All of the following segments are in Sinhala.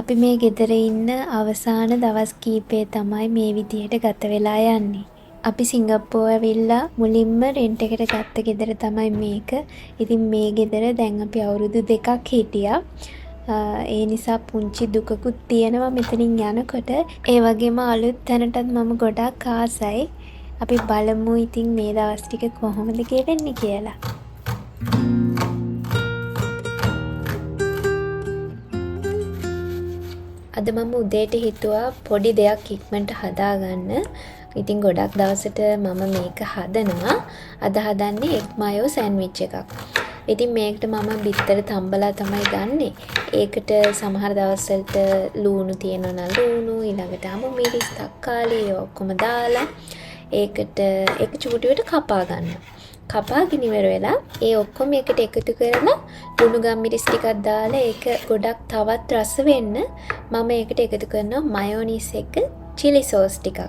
අපි මේ ගෙදර ඉන්න අවසාන දවස් කීපය තමයි මේ විදිහට ගත වෙලා යන්නේ. අපි සිංගප්පූව ඇවිල්ලා මුලින්ම රෙන්ට් එකට ගත්ත ගෙදර තමයි මේක. ඉතින් මේ ගෙදර දැන් අපි අවුරුදු 2ක් හිටියා. ඒ නිසා පුංචි දුකකුත් තියෙනවා මෙතනින් යනකොට. ඒ වගේම අලුත් තැනටත් මම ගොඩක් ආසයි. අපි බලමු ඉතින් මේ දවස් ටික කොහොමද ගෙවෙන්නේ කියලා. අද මම උදේට හිතුවා පොඩි දෙයක් ඉක්මනට හදාගන්න. ඉතින් ගොඩක් දවසට මම මේක හදනවා. අද හදන්නේ එග් මයෝ සෑන්ඩ්විච් එකක්. ඉතින් මේකට මම බිත්තර තම්බලා තමයි ගන්නෙ. ඒකට සමහර දවස්වලට ලූණු තියෙනවා නම් ලූණු, ඊළඟට අමු මිරිස්, තක්කාලි ඔක්කොම දාලා ඒකට එක චූටියට කපා ගන්නවා. කපාගෙන ඉවර වෙලා ඒ ඔක්කොම එකට එකතු කරලා ලුණු ගම්මිරිස් ටිකක් දාලා ඒක ගොඩක් තවත් රස වෙන්න මම ඒකට එකතු කරනවා මයෝනීස් එක chili sauce ටිකක්.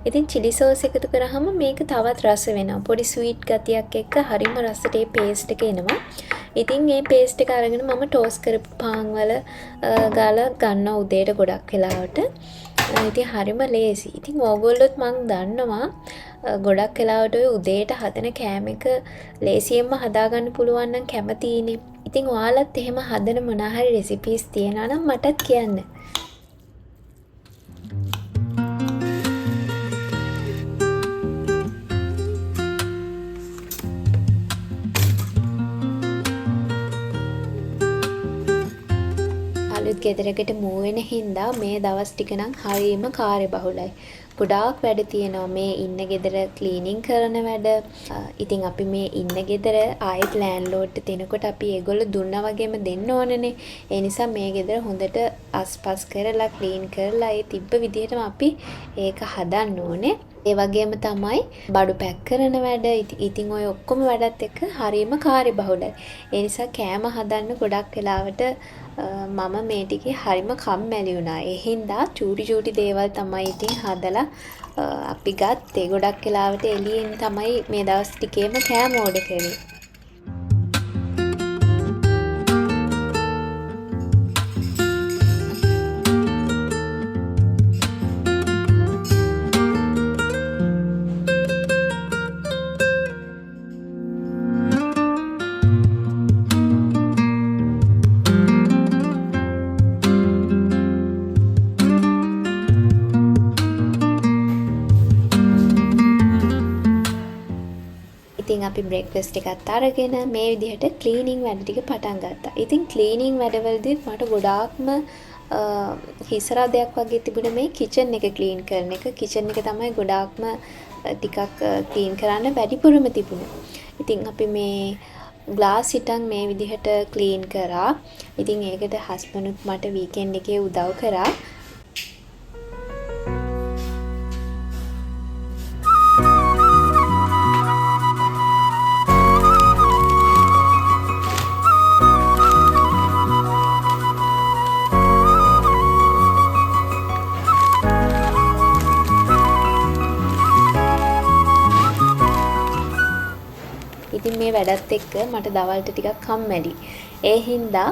ඉතින් chili sauce එකතු කරාම මේක තවත් රස වෙනවා. පොඩි sweet ගතියක් එක්ක හරිම රසට ඒ paste එක එනවා. ඉතින් මේ paste එක අරගෙන මම toast කරපු පාන් වල ගාලා ගන්නවා උදේට ගොඩක් වෙලාවට. ඉතින් හරිම ලේසි. ඉතින් ඕගොල්ලොත් මං දන්නවා ගොඩක් වෙලාවට ඔය උදේට හදන කෑම එක ලේසියෙන්ම හදාගන්න පුළුවන් නම් කැමතියිනේ. ඉතින් ඔයාලත් එහෙම හදන මොනවා හරි රෙසිපීස් තියෙනවා නම් මටත් කියන්න. අලුත් ගෙදරකට මූ වෙන හින්දා මේ දවස් ටික නම් හරියම කාර්යබහුලයි. ගොඩාක් වැඩ තියෙනවා මේ ඉන්න ගෙදර ක්ලීනින් කරන වැඩ. ඉතින් අපි මේ ඉන්න ගෙදර ආයෙත් ලෑන්ඩ්ලෝඩ්ට දෙනකොට අපි ඒගොල්ලෝ දුන්නා වගේම දෙන්න ඕනනේ. ඒ නිසා මේ ගෙදර හොඳට අස්පස් කරලා ක්ලීන් කරලා ඒ තිබ්බ විදිහටම අපි ඒක හදන්න ඕනේ. ඒ වගේම තමයි බඩු පැක් කරන වැඩ. ඉතින් ඔය ඔක්කොම වැඩත් එක්ක හරියම කාර්යබහුලයි. ඒ නිසා කෑම හදන්න ගොඩක් වෙලාවට මම මේ ටිකේ හරිම කම්මැලි වුණා. ඒ හින්දා චූටි දේවල් තමයි ඉතින් හදලා අපි ගත්තේ. ගොඩක් වෙලාවට එළියෙන් තමයි මේ දවස් ටිකේම කෑම ඕඩර් කරේ. ඉතින් අපි බ්‍රේක්ෆාස්ට් එකත් අරගෙන මේ විදිහට ක්ලීනින් වැඩ ටික පටන් ගත්තා. ඉතින් ක්ලීනින් වැඩවලදී මට ගොඩාක්ම හිසරදයක් වගේ තිබුණේ මේ කිචන් එක ක්ලීන් කරන එක. කිචන් එක තමයි ගොඩාක්ම ටිකක් ක්ලීන් කරන්න වැඩිපුරම තිබුණේ. ඉතින් අපි මේ ග්ලාස් හිටන් මේ විදිහට ක්ලීන් කරා. ඉතින් ඒකට හස්බන්ඩ්ුත් මට වීකෙන්ඩ් එකේ උදව් කරා. ඉතින් මේ වැඩත් එක්ක මට දවල්ට ටිකක් කම්මැලි. ඒ හින්දා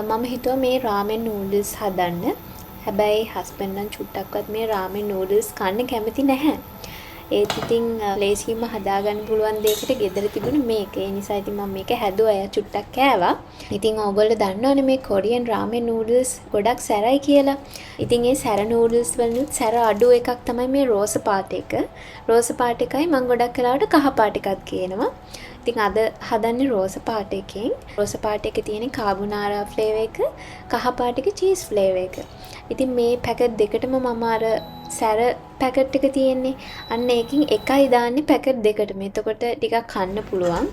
මම හිතුවා මේ රාමෙන් නූඩල්ස් හදන්න. හැබැයි හස්බන්ඩ් නම් චුට්ටක්වත් මේ රාමෙන් නූඩල්ස් කන්න කැමති නැහැ. ඒත් ඉතින් ලේසියෙන්ම හදාගන්න පුළුවන් දෙයකට ගෙදර තිබුණ මේක. ඒ නිසා ඉතින් මම මේක හැදුවා. එයා චුට්ටක් කෑවා. ඉතින් ඕගොල්ලෝ දන්නවනේ මේ කොරියන් රාමෙන් නූඩල්ස් ගොඩක් සැරයි කියලා. ඉතින් ඒ සැර නූඩල්ස් වලිනුත් සැර අඩු එකක් තමයි මේ රෝස පාට එක. රෝස පාට එකයි මම ගොඩක් වෙලාවට කහ පාට එකක් කියනවා. ඉතින් අද හදන්නේ රෝස පාට එකෙන්. රෝස පාට එකේ තියෙන කාබුනාරා ෆ්ලේවර් එක, කහ පාට එකේ චීස් ෆ්ලේවර් එක. ඉතින් මේ පැකට් දෙකටම මම අර සැර පැකට් එක තියෙන්නේ. අන්න ඒකින් එකයි දාන්නේ පැකට් දෙකටම. එතකොට ටිකක් කන්න පුළුවන්.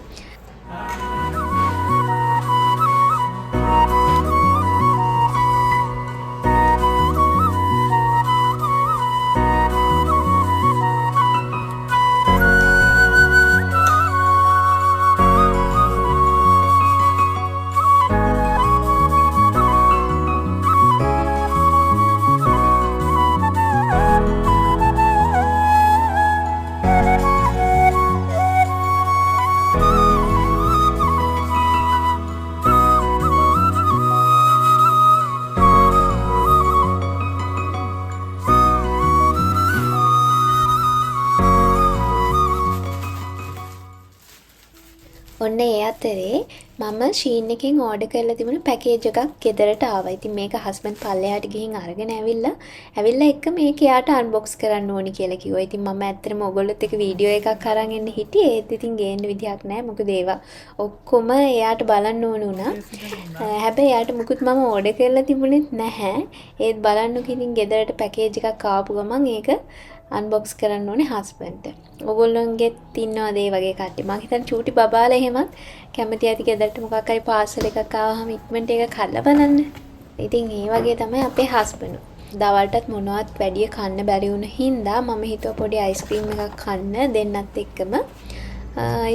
ඔන්න ඒ අතරේ මම ෂීන් එකෙන් ඕඩර් කරලා තිබුණ පැකේජ් එකක් ගෙදරට ආවා. ඉතින් මේක හස්බන්ඩ් පල්ලෙහාට ගිහින් අරගෙන ඇවිල්ලා එක්ක මේක එයාට අන්බොක්ස් කරන්න ඕනි කියලා කිව්වා. ඉතින් මම ඇත්තටම ඔයගොල්ලොත් එක්ක වීඩියෝ එකක් අරන් එන්න හිටියේ. ඒත් ඉතින් ගේන්න විදිහක් නැහැ. මොකද ඒවා ඔක්කොම එයාට බලන්න ඕන වුණා. හැබැයි එයාට මුකුත් මම ඕඩර් කරලා තිබුණෙත් නැහැ. ඒත් බලන්නකෝ ඉතින් ගෙදරට පැකේජ් එකක් ආපු ගමන් ඒක අන්බොක්ස් කරන්න ඕනේ හස්බන්ඩ්ට. ඔයගොල්ලොන්ගෙත් ඉන්නවද ඒ වගේ කට්ටිය? මං හිතන්නේ චූටි බබාලා එහෙමත් කැමති ඇති ගෙදරට මොකක් හරි පාසල් එකක් ආවම ඉක්මනට ඒක කඩලා බලන්න. ඉතින් ඒ වගේ තමයි අපේ හස්බන්ඩ්. දවල්ටත් මොනවත් වැඩිය කන්න බැරි වුණ හින්දා මම හිතුවා පොඩි අයිස්ක්‍රීම් එකක් කන්න දෙන්නත් එක්කම.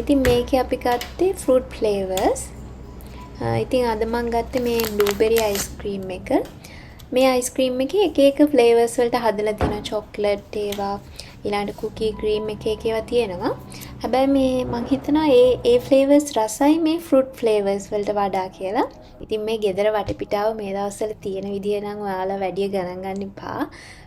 ඉතින් මේකේ අපි ගත්තේ ෆෘට් ෆ්ලේවර්ස්. ඉතින් අද මං ගත්තේ මේ බ්ලූබෙරි අයිස්ක්‍රීම් එක. මේ අයිස්ක්‍රීම් එකේ එක එක ෆ්ලේවර්ස් වලට හදලා තියෙනවා. චොක්ලට් ඒවා ඊළඟට කුකී ක්‍රීම් එක ඒවා තියෙනවා. හැබැයි මේ මං හිතනවා ඒ ෆ්ලේවර්ස් රසයි මේ ෆෘට් ෆ්ලේවර්ස් වලට වඩා කියලා. ඉතින් මේ ගෙදර වටපිටාව මේ දවස්වල තියෙන විදිය නම් ඔයාලා වැඩි ගණන් ගන්න එපා.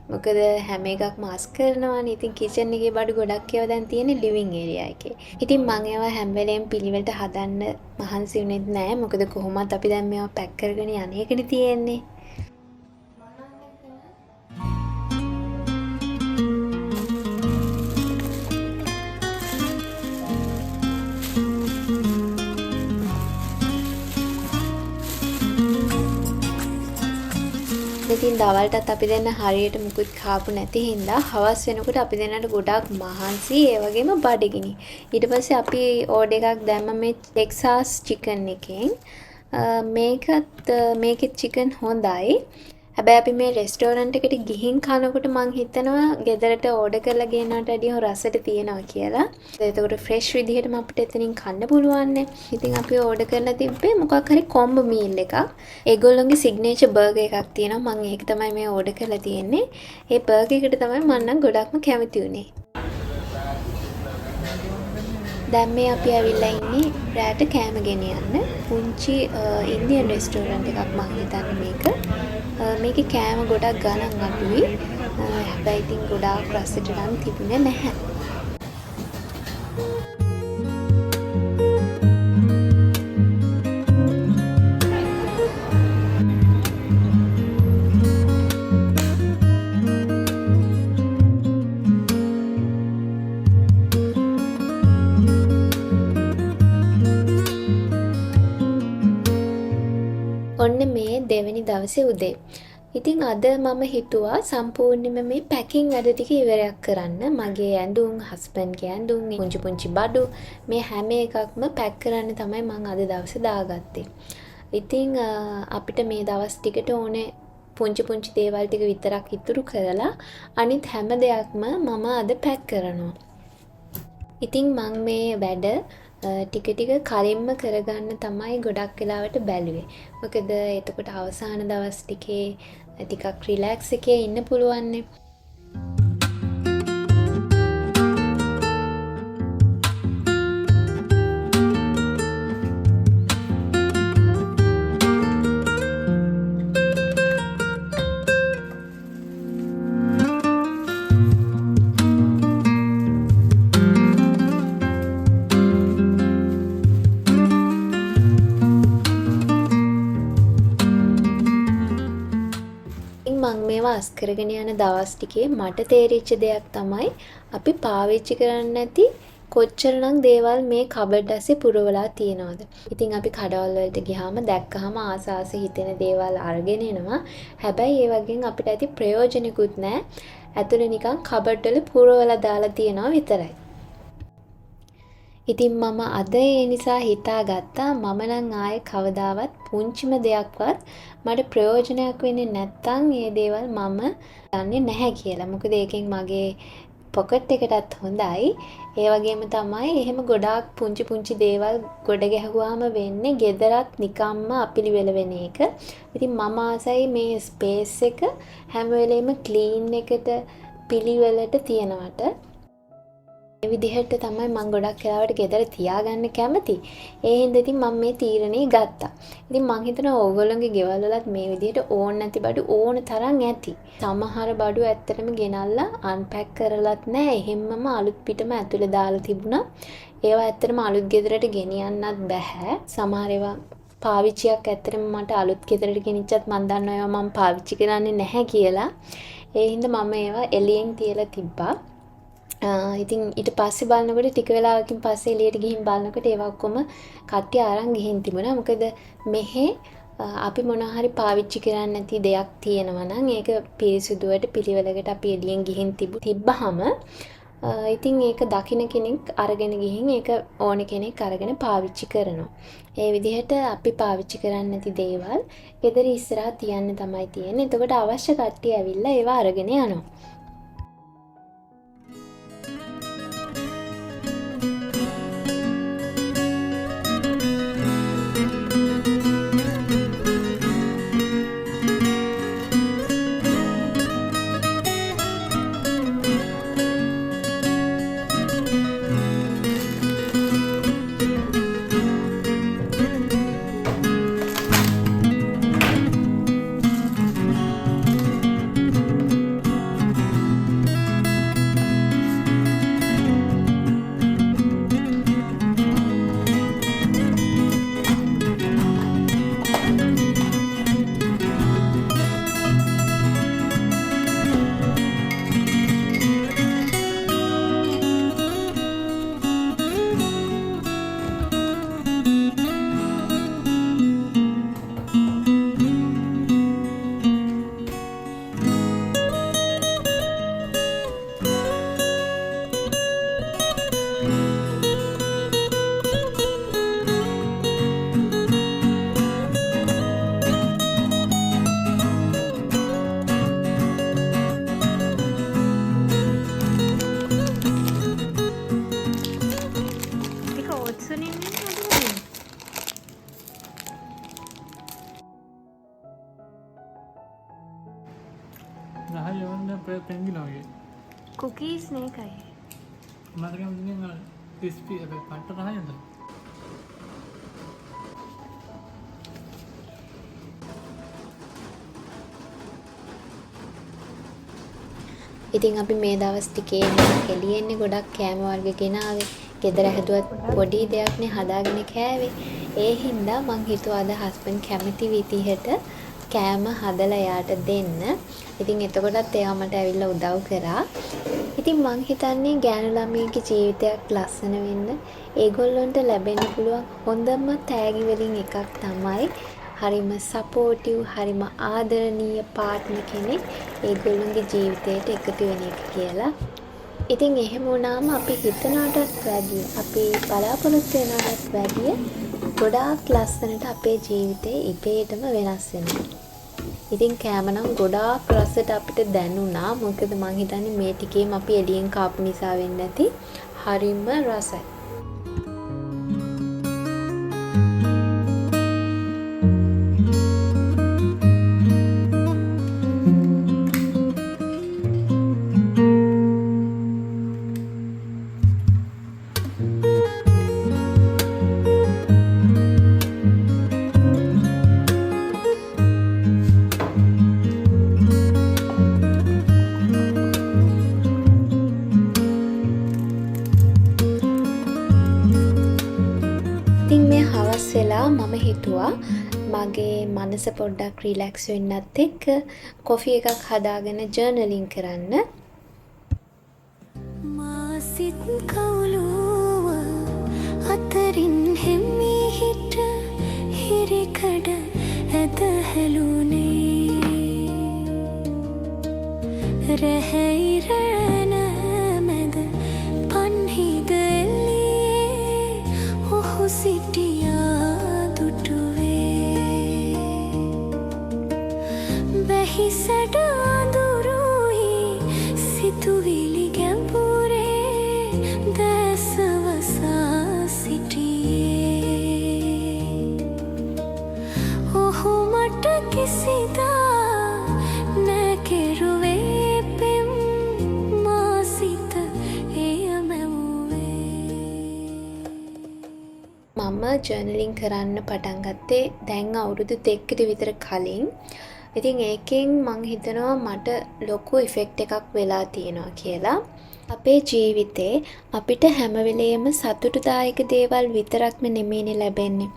මොකද හැම එකක්ම අස් කරනවානේ. ඉතින් කිචන් එකේ බඩු ගොඩක් ඒවා දැන් තියෙන්නේ ලිවිං ඒරියා එකේ. ඉතින් මං ඒවා හැම වෙලේම පිළිවෙලට හදන්න මහන්සි වෙන්නේ නැහැ. මොකද කොහොමත් අපි දැන් මේවා පැක් කරගෙන යන්නේ එකනේ තියෙන්නේ. ඉතින් දවල්ටත් අපි දෙන්න හරියට මුකුත් කාපු නැති හින්දා හවස් වෙනකොට අපි දෙන්නට ගොඩක් මහන්සි ඒ වගේම බඩගිනි. ඊට පස්සේ අපි ඕඩර් එකක් දැම්ම මේ ටෙක්සාස් චිකන් එකෙන්. මේකේ චිකන් හොඳයි. හැබැයි අපි මේ රෙස්ටෝරන්ට් එකට ගිහින් කනකොට මං හිතනවා ගෙදරට ඕඩර් කරලා ගෙනනට වඩා රසට තියෙනවා කියලා. එතකොට ෆ්‍රෙෂ් විදිහටම අපිට එතනින් කන්න පුළුවන් නේ. ඉතින් අපි ඕඩර් කරලා තිබ්බේ මොකක් හරි කොම්බෝ මීල් එකක්. ඒගොල්ලෝගේ සිග්නේචර් බර්ගර් එකක් තියෙනවා. මං ඒක තමයි මේ ඕඩර් කරලා තියෙන්නේ. ඒ බර්ගර් එකට තමයි මම නම් ගොඩක්ම කැමති වුනේ. දැන් මේ අපි ඇවිල්ලා ඉන්නේ රැට කෑම ගෙනියන්න. පුංචි ඉන්දියන් රෙස්ටෝරන්ට් එකක් මං හිතන්නේ මේක. මේකේ කෑම ගොඩක් ගණන් අඩුයි. හැබැයි ඉතින් ගොඩාක් රසට නම් තිබුණේ නැහැ. ඔන්න මේ දෙවෙනි දවසේ උදේ. ඉතින් අද මම හිතුවා සම්පූර්ණයෙන්ම මේ පැකින් වැඩ ටික ඉවරයක් කරන්න. මගේ ඇඳුම්, හස්බන්ඩ්ගේ ඇඳුම්, පුංචි බඩු මේ හැම එකක්ම පැක් කරන්න තමයි මම අද දවසේ දාගත්තේ. ඉතින් අපිට මේ දවස් ටිකට ඕනේ පුංචි දේවල් ටික විතරක් ඉතුරු කරලා අනිත් හැම දෙයක්ම මම අද පැක් කරනවා. ඉතින් මම මේ වැඩ ටික කලින්ම කරගන්න තමයි ගොඩක් වෙලාවට බැලුවේ. මොකද එතකොට අවසාන දවස් ටිකේ ටිකක් රිලැක්ස් එකේ ඉන්න පුළුවන්නේ. අස් කරගෙන යන දවස් ටිකේ මට තේරිච්ච දෙයක් තමයි අපි පාවිච්චි කරන්නේ නැති කොච්චරනම් දේවල් මේ කබඩ් ඇස්සේ පුරවලා තියෙනවද. ඉතින් අපි කඩවල් වලට ගියාම දැක්කහම ආස හිතෙන දේවල් අරගෙන එනවා. හැබැයි ඒ වගේන් අපිට ඇති ප්‍රයෝජනිකුත් නැහැ. ඇතුලේ නිකන් කබඩ් වල පුරවලා දාලා තියනවා විතරයි. ඉතින් මම අද ඒ නිසා හිතාගත්තා මම නම් ආයේ කවදාවත් පුංචිම දෙයක්වත් මට ප්‍රයෝජනයක් වෙන්නේ නැත්තම් මේ දේවල් මම දන්නේ නැහැ කියලා. මොකද ඒකෙන් මගේ පොකට් එකටත් හොඳයි. ඒ වගේම තමයි එහෙම ගොඩාක් පුංචි දේවල් ගොඩ ගැහුවාම වෙන්නේ ගෙදරත් නිකම්ම අපිලිවෙල වෙන එක. ඉතින් මම ආසයි මේ ස්පේස් එක හැම වෙලෙම ක්ලීන් එකට පිළිවෙලට තියනවට. විදිහට තමයි මම ගොඩක් වෙලාවට ගෙදර තියාගන්න කැමති. ඒ හින්දා ඉතින් මම මේ තීරණේ ගත්තා. ඉතින් මං හිතනවා ඕගොල්ලෝගේ ගෙවල් වලත් මේ විදිහට ඕන නැති බඩු ඕන තරම් ඇති. සමහර බඩු ඇත්තටම ගෙනල්ලා අන්පැක් කරලත් නැහැ. එහෙම්මම අලුත් පිටම ඇතුලේ දාලා තිබුණා. ඒවා ඇත්තටම අලුත් ගෙදරට ගෙනියන්නත් බෑ. සමහර ඒවා පාවිච්චියක් ඇත්තටම මට අලුත් ගෙදරට ගෙනිච්චත් මම දන්නවා ඒවා මම පාවිච්චි කරන්නේ නැහැ කියලා. ඒ හින්දා මම ඒවා එළියෙන් තියලා තිබ්බා. ඉතින් ඊට පස්සේ බලනකොට ටික වෙලාවකින් පස්සේ එළියට ගිහින් බලනකොට ඒවා ඔක්කොම කට්ටිය අරන් ගිහින් තිබුණා. මොකද මෙහි අපි මොනවා හරි පාවිච්චි කරන්නේ නැති දෙයක් තියෙනවා නම් ඒක පිරිසිදුවට පිළිවෙලකට අපි එළියෙන් ගිහින් තිබ්බහම ඉතින් ඒක දකින්න කෙනෙක් අරගෙන ගිහින් ඒක ඕන කෙනෙක් අරගෙන පාවිච්චි කරනවා. ඒ විදිහට අපි පාවිච්චි කරන්නේ නැති දේවල් ගෙදර ඉස්සරහා තියන්න තමයි තියෙන්නේ. එතකොට අවශ්‍ය කට්ටිය ඇවිල්ලා ඒවා අරගෙන යනවා. कुकीज़ नहीं खाए क्रिस्पी पट्ट रहा है ඉතින් අපි මේ දවස් ටිකේ එළියෙන්නේ ගොඩක් කෑම වර්ග ගෙනාවේ. ගෙදර හැදුවත් පොඩි දෙයක්නේ හදාගෙන කෑවේ. ඒ හින්දා මං හිතුවා අද හස්බන්ඩ් කැමති විදිහට කෑම හදලා එයාට දෙන්න. ඉතින් එතකොටත් එයා මට ඇවිල්ලා උදව් කරා. ඉතින් මං හිතන්නේ ගෑනු ළමයිගේ ජීවිතයක් ලස්සන වෙන්න ඒගොල්ලන්ට ලැබෙන්න පුළුවන් හොඳම තෑගි වලින් එකක් තමයි හරිම සපෝටිව් හරිම ආදරණීය පාර්ට්නර් කෙනෙක් ඒගොල්ලන්ගේ ජීවිතයට එකතු වෙන එක කියලා. ඉතින් එහෙම වුණාම අපි හිතනටත් වැඩිය අපි බලාපොරොත්තු වෙනටත් වැඩිය ගොඩාක් ලස්සනට අපේ ජීවිතේ ඉබේටම වෙනස් වෙනවා. ඉතින් කෑම නම් ගොඩාක් රසට අපිට දැනුණා. මොකද මං හිතන්නේ මේ ටිකේම අපි එළියෙන් කාපු නිසා වෙන්නේ නැති හරිම රසයි. මම හිතුවා මගේ මනස පොඩ්ඩක් රිලැක්ස් වෙන්නත් එක්ක කොෆි එකක් හදාගෙන ජර්නලින් කරන්න. මාසිත් කවුලුව අතරින් හෙම්මි හිට හිරිකඩ ඇද හැලුනේ රැහැයිරණ මැද පන්හිද එල්ලියේ ඔහු සිටියා හිසට අඳුරුයි සිතුවිලි ගැඹුරේ දැසවසා සිටියේ ඔහු මට කිසිදා නැකෙරුවේ පෙම් ජර්නලින් කරන්න පටන් ගත්තේ දැන් අවුරුදු 2කට විතර කලින්. ඉතින් ඒකෙන් මං හිතනවා මට ලොකු ඉෆෙක්ට් එකක් වෙලා තියෙනවා කියලා. අපේ ජීවිතේ අපිට හැම වෙලේම සතුටුදායක දේවල් විතරක්ම නෙමෙයිනේ ලැබෙන්නේ.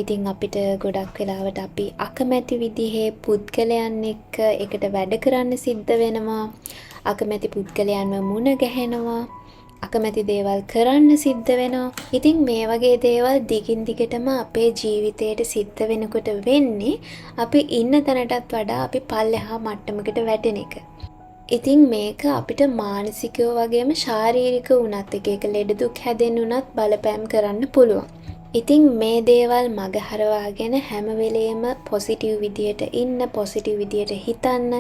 ඉතින් අපිට ගොඩක් වෙලාවට අපි අකමැති විදිහේ පුද්ගලයන් එක්ක එකට වැඩ කරන්න සිද්ධ වෙනවා. අකමැති පුද්ගලයන්ව මුණ ගැහෙනවා. අකමැති දේවල් කරන්න සිද්ධ වෙනවා. ඉතින් මේ වගේ දේවල් දිගින් දිගටම අපේ ජීවිතේට සිද්ධ වෙනකොට වෙන්නේ අපි ඉන්න තැනටත් වඩා අපි පල්ලෙහා මට්ටමකට වැටෙන එක. ඉතින් මේක අපිට මානසිකව වගේම ශාරීරික වුණත් එක ලෙඩ දුක් හැදෙන්න උනත් බලපෑම් කරන්න පුළුවන්. ඉතින් මේ දේවල් මගහරවාගෙන හැම වෙලේම පොසිටිව් විදියට ඉන්න, පොසිටිව් විදියට හිතන්න,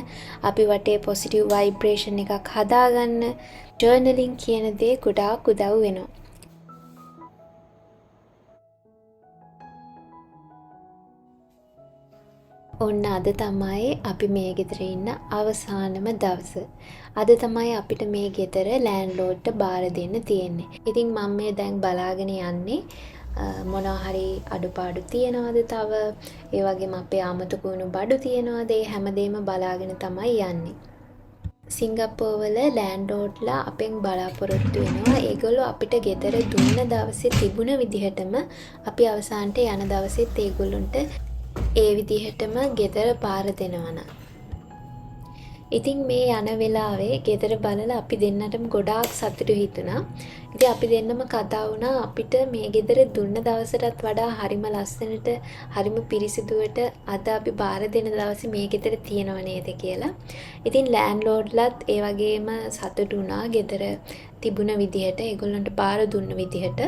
අපි වටේ පොසිටිව් ভাইබ්‍රේෂන් එකක් හදාගන්න ජර්නලින් කියන දේ ගොඩාක් උදව් වෙනවා. ඔන්න අද තමයි අපි මේ ගෙදර ඉන්න අවසානම දවස. අද තමයි අපිට මේ ගෙදර ලෑන්ඩ්ලෝඩ්ට බාර දෙන්න තියෙන්නේ. ඉතින් මම මේ දැන් බලාගෙන යන්නේ මොනවා හරි අඩුපාඩු තියනවද තව, ඒ වගේම අපේ අමතක වුණු බඩු තියනවද, ඒ හැමදේම බලාගෙන තමයි යන්නේ. සිංගප්පූරුවල ලෑන්ඩ්ලෝඩ්ලා අපෙන් බලාපොරොත්තු වෙනවා ඒගොල්ලෝ අපිට ගෙදර දුන්න දවසේ තිබුණ විදිහටම අපි අවසානට යන දවසෙත් ඒගොල්ලොන්ට ඒ විදිහටම ගෙදර බාර දෙනවා නම්. ඉතින් මේ යන වෙලාවේ ගෙදර බලලා අපි දෙන්නටම ගොඩාක් සතුටු හිතුණා. ඉතින් අපි දෙන්නම කතා වුණා අපිට මේ ගෙදර දුන්න දවසටත් වඩා හරිම ලස්සනට, හරිම පිරිසිදුවට අද අපි බාර දෙන දවසේ මේ ගෙදර තියෙනව නේද කියලා. ඉතින් ලෑන්ඩ්ලෝඩ්ලාත් ඒ වගේම සතුටු වුණා ගෙදර තිබුණ විදිහට, ඒගොල්ලන්ට බාර දුන්න විදිහට.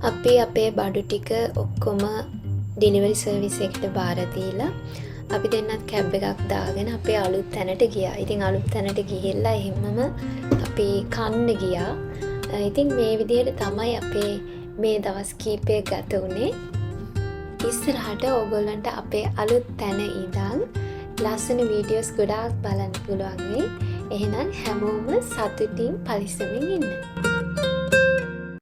අපි අපේ බඩු ටික ඔක්කොම ඩෙලිවරි සර්විස් එකට බාර දීලා අපි දෙන්නත් කැබ් එකක් දාගෙන අපේ අලුත් තැනට ගියා. ඉතින් අලුත් තැනට ගිහිල්ලා එහෙමම අපි කන්න ගියා. ඉතින් මේ විදිහට තමයි අපේ මේ දවස් කීපය ගත වුණේ. ඉස්සරහට ඕගොල්ලන්ට අපේ අලුත් තැන ඉඳන් ලස්සන වීඩියෝස් ගොඩාක් බලන්න පුළුවන් වෙයි. එහෙනම් හැමෝම සතුටින් පරිස්සමින් ඉන්න.